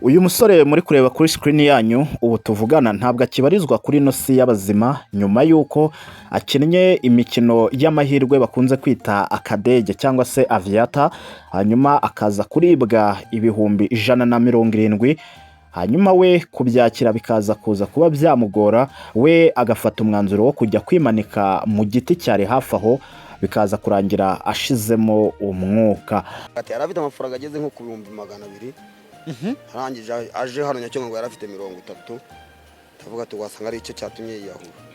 Uyu musore muri kureba kuri screen yanyu ubu tuvugana ntabwo akibarizwa kuri ino si y'abazima nyuma y'uko akinnye imikino y'amahirwe bakunze kwita akadege cyangwa se aviyata, hanyuma akaza kuribwa ibihumbi 170, hanyuma we kubyakira bikaza kuza kuba byamugora, we agafata umwanzuro wo kujya kwimanika mu giti cyari hafi aho, bikaza kurangira ashizemo umwuka. Yari afite amafaranga ageze nko ku 200,000. Arangije aje hano Nyacyonga ngo yari afite 30. Tavuga tugasanga ari icyo cyatumye yiyahura.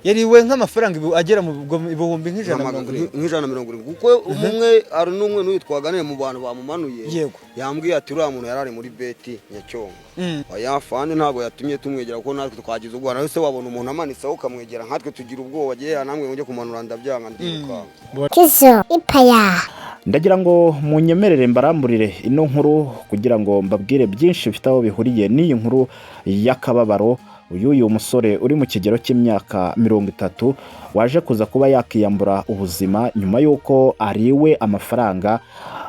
Yariwe nk'amafaranga agera mu ibihumbi 170 kuko umwe ari n'umwe n'uyitwaganire mu bantu bamumanuye. Yambwiye ati uriya muntu yarari muri beti Nyacyonga. Ayafande ntabwo yatumye tumwegera kuko natwe twagize ubwo se wabona umuntu amanitseho ukamwegera nkatwe tugira ubwoba gihe namwe ngo kumanura ndabyanga ndiruka. Kizo ipaya. Ndagira ngo munyemerere mbaramburire ino nkuru kugira ngo mbabwire byinshi bifite aho bihuriye n'iyi nkuru y'akababaro. Uyu musore uri mu kigero cy'imyaka 30 waje kuza kuba yakiyambura ubuzima nyuma y'uko ariwe amafaranga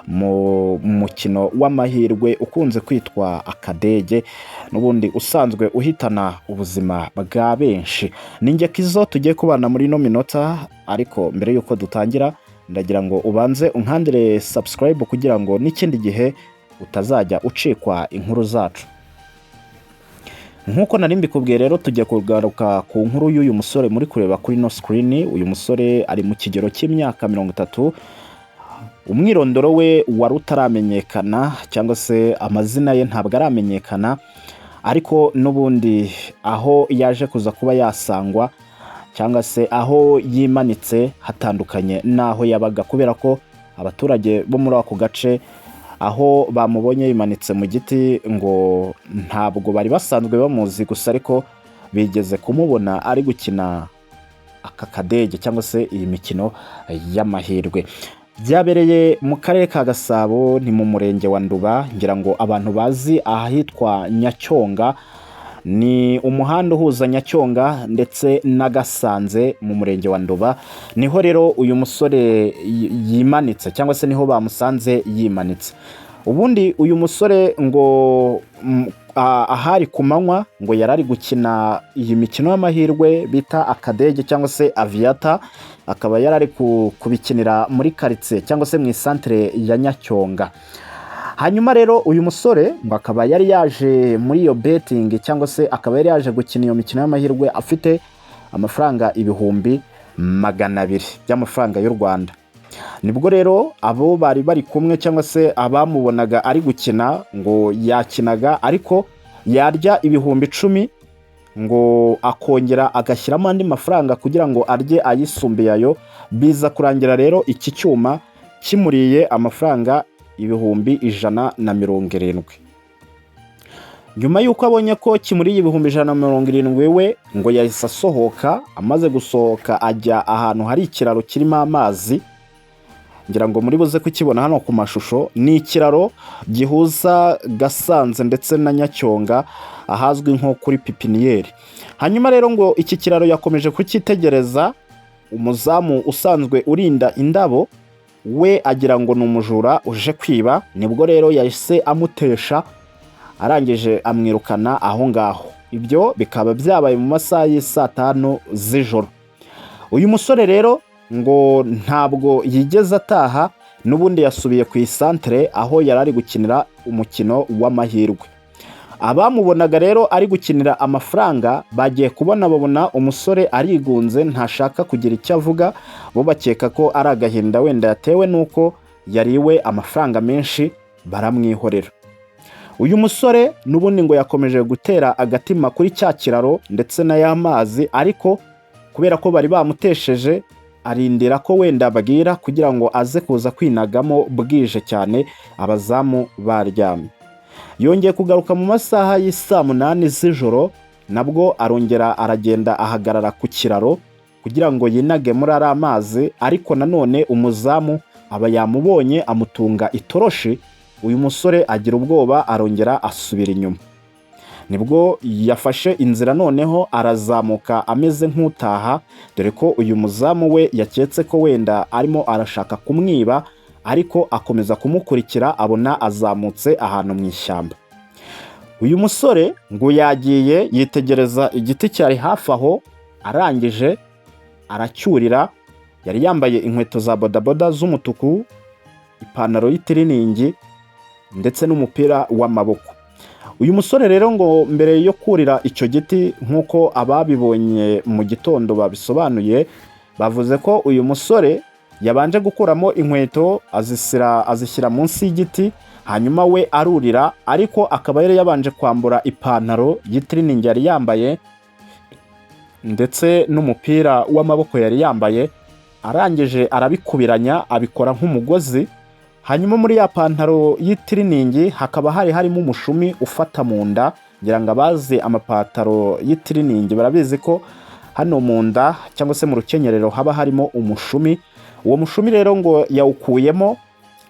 mu mukino w'amahirwe ukunze kwitwa akadege, n'ubundi usanzwe uhitana ubuzima bwa benshi. Ninjye Kizo tugiye kubana muri no minota, ariko mbere y'uko dutangira ndagira ngo ubanze unkandire subscribe kugira ngo n'ikindi gihe utazajya ucikwa inkuru zacu. Nkuko nari mbikubwiye rero tujya kugaruka ku nkuru y'uyu musore muri kureba kuri no screen. Uyu musore ari mu kigero cy'imyaka 30. Umwirondoro we wari utaramenyekana cyangwa se amazina ye ntabwo aramenyekana, ariko n'ubundi aho yaje kuza kuba yasangwa cyangwa se aho yimanitse hatandukanye naho yabaga, kubera ko abaturage bo muri ako gace aho bamubonye yimanitse mu giti ngo ntabwo bari basanzwe bamuzi, gusa ariko bigeze kumubona ari gukina aka kadege cyangwa se iyi mikino y'amahirwe. Byabereye mu karere ka Gasabo, ni mu murenge wa Nduba. Ngira ngo abantu bazi ahitwa Nyacyonga, ni umuhanda uhuza Nyacyonga ndetse na Gasanze mu murenge wa Nduba. Niho rero uyu musore yimanitse cyangwa se niho bamusanze yimanitse. Ubundi uyu musore ngo ahari ku manywa ngo yarari gukina iyi mikino y'amahirwe bita akadege cyangwa se aviyata, akaba yarari kubikinira muri quartier cyangwa se mu isantere ya Nyacyonga. Hanyuma rero uyu musore ngo akaba yari yaje muri iyo betting cyangwa se akaba yari yaje gukina iyo mikino y'amahirwe afite amafaranga ibihumbi 200 by'amafaranga y'u Rwanda. Nibwo rero abo bari bari kumwe cyangwa se abamubonaga ari gukina ngo yakinaga ariko yarya ibihumbi 10 ngo akongera agashyiramo andi mafaranga kugira ngo arye ayisumbuye ayo. Biza kurangira rero iki cyuma kimuriye amafaranga ibihumbi 170. Nyuma y'uko abonye ko kimuriye ibihumbi 170 we ngo yahise asohoka. Amaze gusohoka ajya ahantu hari ikiraro kirimo amazi, ngira ngo muri buze kukibona hano ku mashusho. Ni ikiraro gihuza Gasanze ndetse na Nyacyonga ahazwi nko kuri pipiniyeri. Hanyuma rero ngo iki kiraro yakomeje kukitegereza. Umuzamu usanzwe urinda indabo we agira ngo ni umujura uje kwiba, nibwo rero yahise amutesha, arangije amwirukana aho ngaho. Ibyo bikaba byabaye mu masaha y'isa 5 z'ijoro. Uyu musore rero ngo ntabwo yigeze ataha, n'ubundi yasubiye ku isantere aho yarari gukinira umukino w'amahirwe. Abamubonaga rero ari gukinira amafaranga bagiye kubona babona umusore arigunze ntashaka kugira icyo avuga, bo bakeka ko ari agahinda wenda yatewe nuko yariwe amafaranga menshi, baramwihorera. Uyu musore n'ubundi ngo yakomeje gutera agatima kuri cya kiraro ndetse na y'amazi, ariko kubera ko bari bamutesheje arindira ko wenda bagira kugira ngo aze kuza kwinagamo bwije cyane abazamu baryamye. Yongeye kugaruka mu masaha y'isa 8 z'ijoro, nabwo arongera aragenda ahagarara ku kiraro kugira ngo yinage muri ari amazi, ariko nanone umuzamu aba yamubonye amutunga itoroshi. Uyu musore agira ubwoba arongera asubira inyuma. Nibwo yafashe inzira noneho arazamuka ameze nk'utaha, dore ko uyu muzamu we yaketse ko wenda arimo arashaka kumwiba, ariko akomeza kumukurikira abona azamutse ahantu mu ishyamba. uyu musore ngo yagiye yitegereza igiti cyari hafi aho, arangije aracyurira. Yari yambaye inkweto za bodaboda z'umutuku, ipantaro y'itiriningi ndetse n'umupira w'amaboko. Uyu musore rero ngo mbere yo kurira icyo giti, nk'uko ababibonye mu gitondo babisobanuye, bavuze ko uyu musore yabanje gukuramo inkweto azishyira munsi y'igiti, hanyuma we arurira, ariko akaba yari yabanje kwambura ipantaro y'itiriningi yari yambaye ndetse n'umupira w'amaboko yari yambaye. Arangije arabikubiranya abikora nk'umugozi, hanyuma muri ya pantaro y'itiriningi hakaba harimo umushumi ufata mu nda. Ngira ngo abazi amapantaro y'itiriningi barabizi ko hano mu nda cyangwa se mu rukenyerero haba harimo umushumi. Uwo mushumi rero ngo yawukuyemo,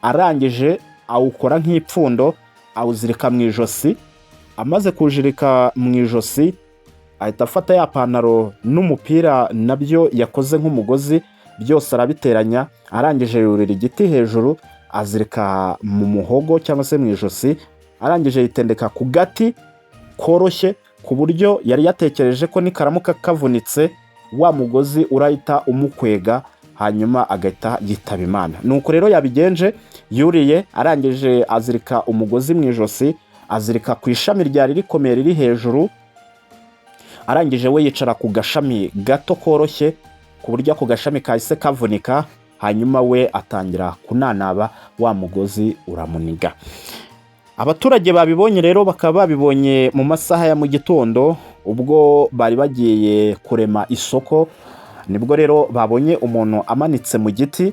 arangije awukora nk'ipfundo, awuzirika mu ijosi. Amaze kujirika mu ijosi, ahita afata ya pantaro n'umupira nabyo yakoze nk'umugozi, byose arabiteranya. Arangije yurira igiti hejuru, azirika mu muhogo cyangwa se mu ijosi. Arangije yitendeka ku gati koroshye, ku buryo yari yatekereje ko nikaramuka kavunitse wa mugozi urahita umukwega, hanyuma agahita yitaba Imana. Nuko rero yabigenje, yuriye, arangije azirika umugozi mu ijosi, azirika ku ishami ryari rikomeye riri hejuru. Arangije we yicara ku gashami gato koroshye, ku buryo ako gashami kahise kavunika, hanyuma we atangira kunanaba, wa mugozi uramuniga. Abaturage babibonye rero bakaba babibonye mu masaha ya mu gitondo, ubwo bari bagiye kurema isoko. Nibwo rero babonye umuntu amanitse mu giti,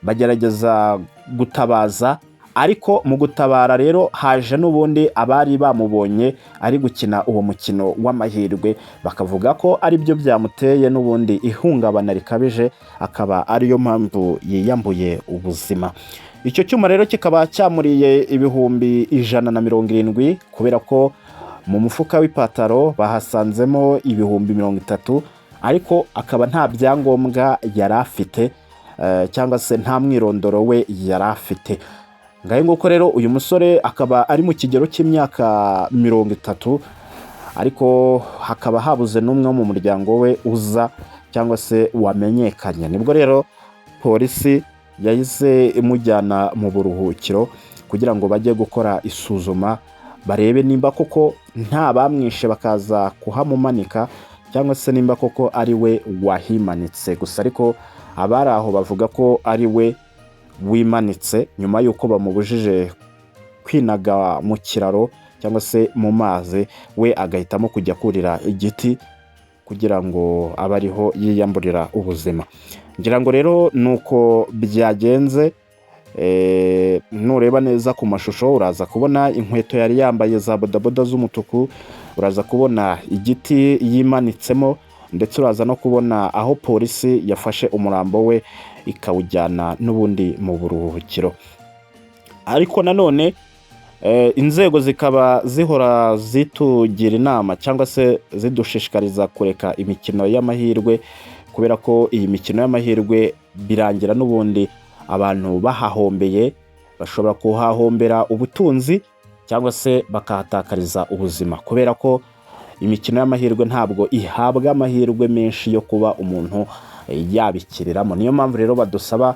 bagerageza gutabaza, ariko mu gutabara rero haje n'ubundi abari bamubonye ari gukina uwo mukino w'amahirwe, bakavuga ko ari byo byamuteye n'ubundi ihungabana rikabije, akaba ariyo mpamvu yiyambuye ubuzima. Icyo cyuma rero kikaba cyamuriye ibihumbi 170, kubera ko mu mufuka w'ipataro bahasanzemo ibihumbi 30, ariko akaba nta byangombwa yari afite, cyangwa se nta mwirondoro we yari afite. Ngahe nguko rero uyu musore akaba ari mu kigero cy'imyaka 30, ariko hakaba habuze n'umwe wo mu muryango we uza cyangwa se wamenyekanye. Nibwo rero polisi yahise imujyana mu buruhukiro kugira ngo bajye gukora isuzuma, barebe nimba koko nta bamwishe bakaza kuhamumanika, cyangwa se nimba koko ari we wahimanitse gusa. Ariko abari aho bavuga ko ari we wimanitse, nyuma y'uko bamubujije kwinaga mu kiraro cyangwa se mu mazi, we agahitamo kujya kurira igiti kugira ngo abe ariho yiyamburira ubuzima. Ngira ngo rero nuko byagenze. Nureba neza ku mashusho uraza kubona inkweto yari yambaye za bodaboda z'umutuku, uraza kubona igiti yimanitsemo, ndetse uraza no kubona aho polisi yafashe umurambo we ikawujyana n'ubundi mu buruhukiro. Ariko nanone inzego zikaba zihora zitugira inama cyangwa se zidushishikariza kureka imikino y'amahirwe, kubera ko iyi mikino y'amahirwe birangira n'ubundi abantu bahahombeye. Bashobora kuhahombera ubutunzi cyangwa se bakahatakariza ubuzima, kubera ko imikino y'amahirwe ntabwo ihabwa amahirwe menshi yo kuba umuntu yabikiriramo. Niyo mpamvu rero badusaba,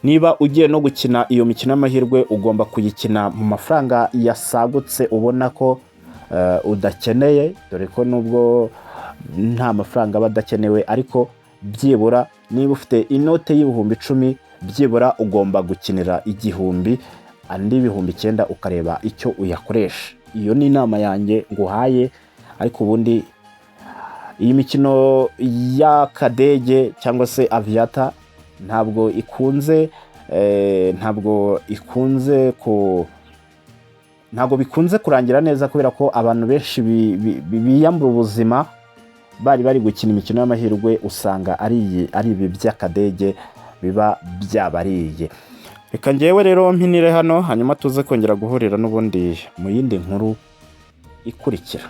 niba ugiye no gukina iyo mikino y'amahirwe, ugomba kuyikina mu mafaranga yasagutse ubona ko udakeneye, dore ko nubwo nta mafaranga aba adakenewe, ariko byibura niba ufite inote y'ibihumbi 10, byibura ugomba gukinira 1000, andi 900 ukareba icyo uyakoresha. Iyo ni inama yanjye nguhaye. Ariko ubundi iyi mikino y'akadege cyangwa se aviata ntabwo bikunze kurangira neza, kubera ko abantu benshi biyambura ubuzima bari gukina imikino y'amahirwe, usanga ari ibi by'akadege biba byabariye. Reka njyewe rero mpinire hano, hanyuma tuze kongera guhurira n'ubundi mu yindi nkuru ikurikira.